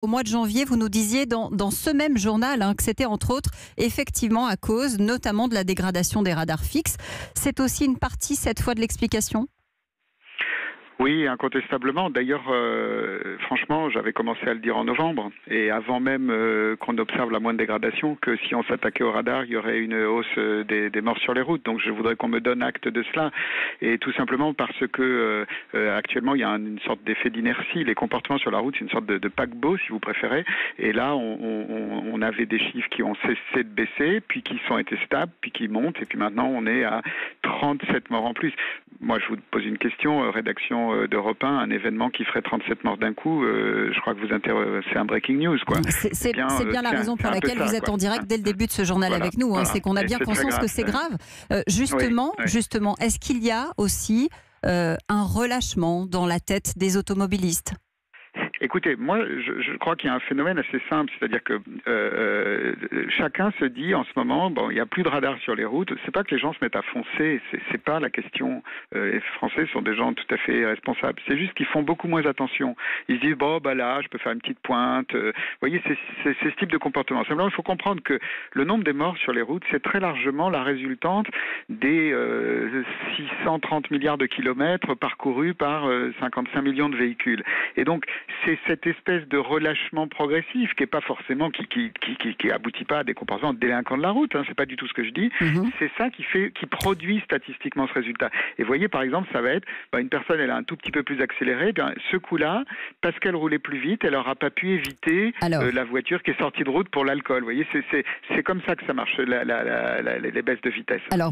Au mois de janvier, vous nous disiez dans ce même journal que c'était entre autres effectivement à cause notamment de la dégradation des radars fixes. C'est aussi une partie cette fois de l'explication ? Oui, incontestablement. D'ailleurs, franchement, j'avais commencé à le dire en novembre, et avant même qu'on observe la moindre dégradation, que si on s'attaquait au radar, il y aurait une hausse des morts sur les routes. Donc je voudrais qu'on me donne acte de cela, et tout simplement parce que actuellement il y a une sorte d'effet d'inertie. Les comportements sur la route, c'est une sorte de paquebot, si vous préférez. Et là, on avait des chiffres qui ont cessé de baisser, puis qui ont été stables, puis qui montent, et puis maintenant on est à 37 morts en plus. Moi, je vous pose une question, rédaction d'Europe 1, un événement qui ferait 37 morts d'un coup, je crois que c'est un breaking news, quoi. C'est bien la raison pour laquelle vous êtes en direct dès le début de ce journal avec nous. C'est qu'on a bien conscience que c'est grave. Justement, est-ce qu'il y a aussi un relâchement dans la tête des automobilistes ? Écoutez, moi, je crois qu'il y a un phénomène assez simple, c'est-à-dire que chacun se dit en ce moment, bon, il n'y a plus de radar sur les routes. C'est pas que les gens se mettent à foncer, c'est pas la question. Les Français sont des gens tout à fait responsables. C'est juste qu'ils font beaucoup moins attention. Ils se disent, bon, bah là, je peux faire une petite pointe. Vous voyez, c'est ce type de comportement. Simplement, il faut comprendre que le nombre des morts sur les routes, c'est très largement la résultante des 630 milliards de kilomètres parcourus par 55 millions de véhicules. Et donc, c'est cette espèce de relâchement progressif qui est pas forcément qui aboutit pas à des comportements délinquants de la route. C'est pas du tout ce que je dis. C'est ça qui produit statistiquement ce résultat. Et vous voyez, par exemple, ça va être une personne, elle a un tout petit peu plus accéléré. Ce coup-là, parce qu'elle roulait plus vite, elle n'aura pas pu éviter la voiture qui est sortie de route pour l'alcool. Vous voyez, c'est comme ça que ça marche les baisses de vitesse. Alors,